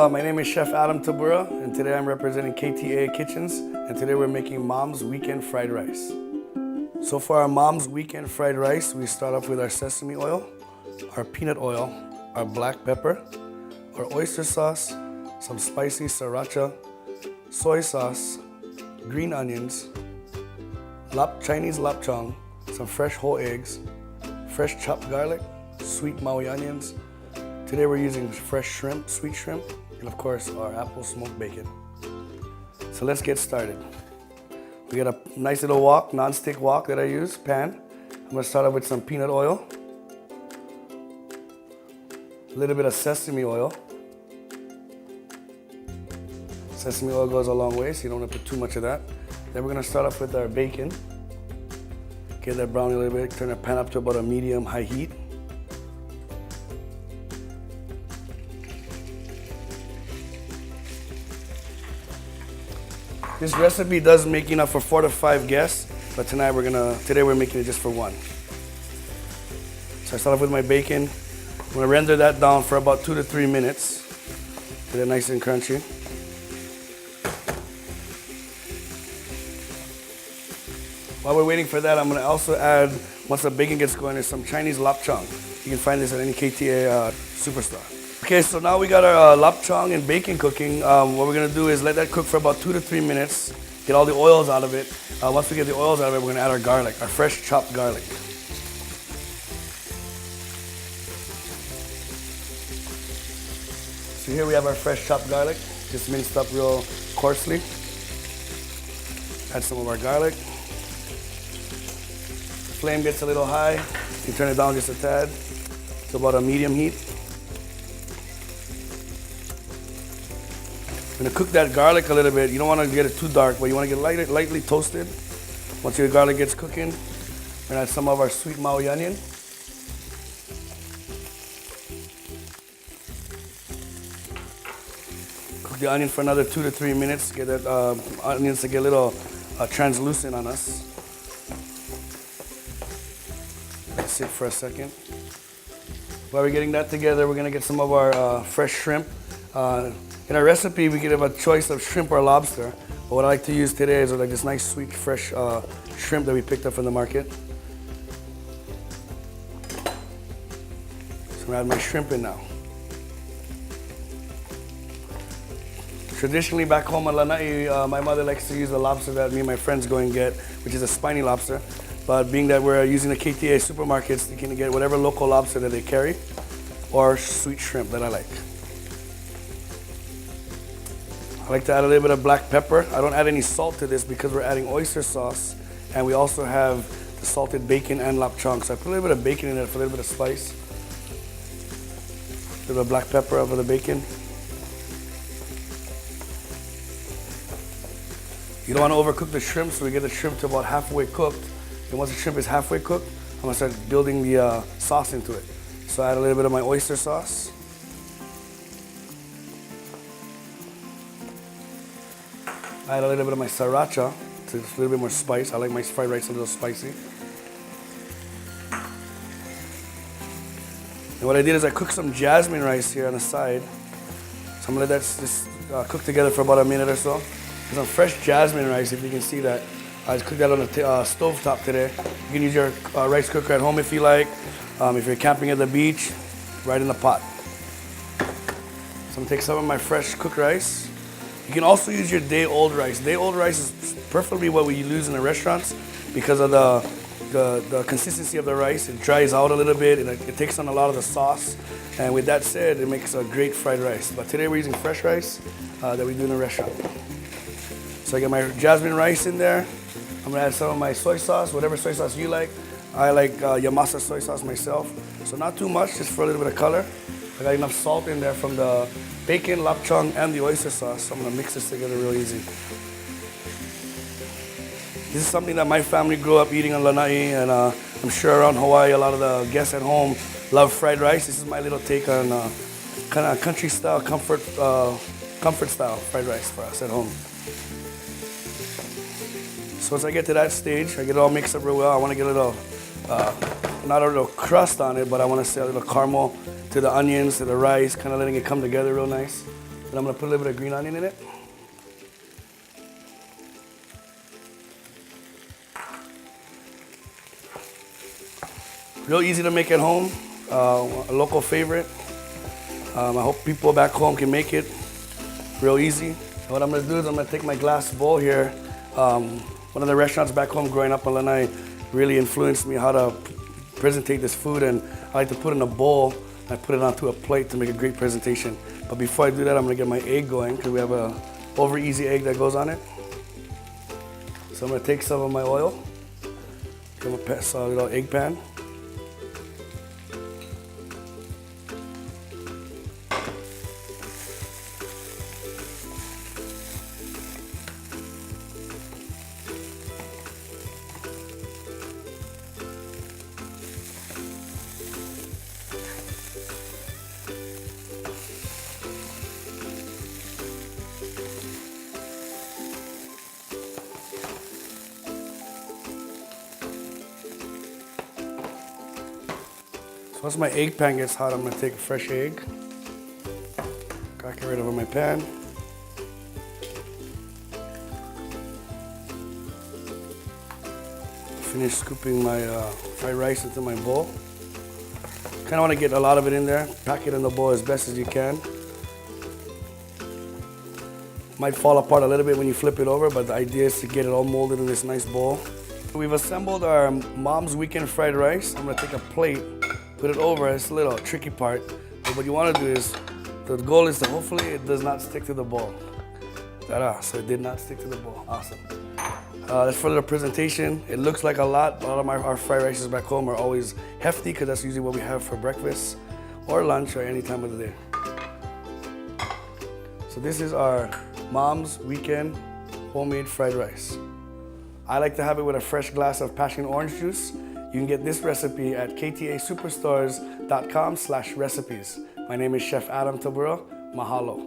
my name is Chef Adam Tabura, and today I'm representing KTA Kitchens, and today we're making Mom's Weekend Fried Rice. So for our Mom's Weekend Fried Rice, we start off with our sesame oil, our peanut oil, our black pepper, our oyster sauce, some spicy sriracha, soy sauce, green onions, Chinese lapchang, some fresh whole eggs, fresh chopped garlic, sweet Maui onions. Today we're using fresh shrimp, sweet shrimp, and of course our apple smoked bacon. So let's get started. We got a nice little wok, non-stick wok that I use, pan. I'm gonna start off with some peanut oil, a little bit of sesame oil. Sesame oil goes a long way, so you don't want to put too much of that. Then we're gonna start off with our bacon. Get that browning a little bit, turn the pan up to about a medium-high heat. This recipe does make enough for 4 to 5 guests, but today we're making it just for one. So I start off with my bacon. I'm gonna render that down for about 2 to 3 minutes. Get it nice and crunchy. While we're waiting for that, I'm gonna also add, once the bacon gets going, is some Chinese lapchang. You can find this at any KTA superstore. Okay, so now we got our lapchang and bacon cooking. What we're gonna do is let that cook for about 2 to 3 minutes, get all the oils out of it. Once we get the oils out of it, we're gonna add our garlic, our fresh chopped garlic. So here we have our fresh chopped garlic, just minced up real coarsely. Add some of our garlic. The flame gets a little high, you turn it down just a tad to about a medium heat. I'm gonna cook that garlic a little bit. You don't want to get it too dark, but you want to get lightly toasted. Once your garlic gets cooking, we're gonna add some of our sweet Maui onion. Cook the onion for another 2 to 3 minutes. Get that onions to get a little translucent on us. Let it sit for a second. While we're getting that together, we're gonna get some of our fresh shrimp. In our recipe, we can have a choice of shrimp or lobster. But what I like to use today is like this nice, sweet, fresh shrimp that we picked up from the market. So I'm gonna add my shrimp in now. Traditionally, back home in Lanai, my mother likes to use the lobster that me and my friends go and get, which is a spiny lobster. But being that we're using the KTA supermarkets, you can get whatever local lobster that they carry, or sweet shrimp that I like. I like to add a little bit of black pepper. I don't add any salt to this because we're adding oyster sauce, and we also have the salted bacon and lapchang. So I put a little bit of bacon in it for a little bit of spice. A little bit of black pepper over the bacon. You don't want to overcook the shrimp, so we get the shrimp to about halfway cooked. And once the shrimp is halfway cooked, I'm gonna start building the sauce into it. So I add a little bit of my oyster sauce. I add a little bit of my sriracha to just a little bit more spice. I like my fried rice a little spicy. And what I did is I cooked some jasmine rice here on the side. So I'm gonna let that just cook together for about a minute or so. There's some fresh jasmine rice, if you can see that. I just cooked that on the stove top today. You can use your rice cooker at home if you like. If you're camping at the beach, right in the pot. So I'm gonna take some of my fresh cooked rice. You can also use your day-old rice. Day-old rice is preferably what we use in the restaurants because of the consistency of the rice. It dries out a little bit and it takes on a lot of the sauce. And with that said, it makes a great fried rice. But today we're using fresh rice that we do in the restaurant. So I got my jasmine rice in there. I'm gonna add some of my soy sauce, whatever soy sauce you like. I like Yamasa soy sauce myself. So not too much, just for a little bit of color. I got enough salt in there from the bacon, lapchang, and the oyster sauce. So I'm gonna mix this together real easy. This is something that my family grew up eating in Lanai, and I'm sure around Hawaii, a lot of the guests at home love fried rice. This is my little take on kind of country style, comfort style fried rice for us at home. So as I get to that stage, I get it all mixed up real well. I want to get a little, not a little crust on it, but I want to say a little caramel to the onions, to the rice, kind of letting it come together real nice. And I'm gonna put a little bit of green onion in it. Real easy to make at home, a local favorite. I hope people back home can make it real easy. What I'm gonna do is I'm gonna take my glass bowl here. One of the restaurants back home growing up in Lanai really influenced me how to presentate this food, and I like to put it in a bowl and put it onto a plate to make a great presentation. But before I do that, I'm gonna get my egg going because we have a over easy egg that goes on it. So I'm gonna take some of my oil, I'm gonna pass a little egg pan. Once my egg pan gets hot, I'm gonna take a fresh egg, crack it right over my pan. Finish scooping my fried rice into my bowl. Kinda wanna get a lot of it in there. Pack it in the bowl as best as you can. Might fall apart a little bit when you flip it over, but the idea is to get it all molded in this nice bowl. We've assembled our Mom's Weekend fried rice. I'm gonna take a plate, put it over. It's a little tricky part. But what you want to do is, the goal is to hopefully it does not stick to the bowl. Ta-da, so it did not stick to the bowl. Awesome. That's for the presentation. It looks like a lot. A lot of our fried rices back home are always hefty because that's usually what we have for breakfast or lunch or any time of the day. So this is our Mom's Weekend homemade fried rice. I like to have it with a fresh glass of passion orange juice. You can get this recipe at ktasuperstores.com/recipes. My name is Chef Adam Tabura. Mahalo.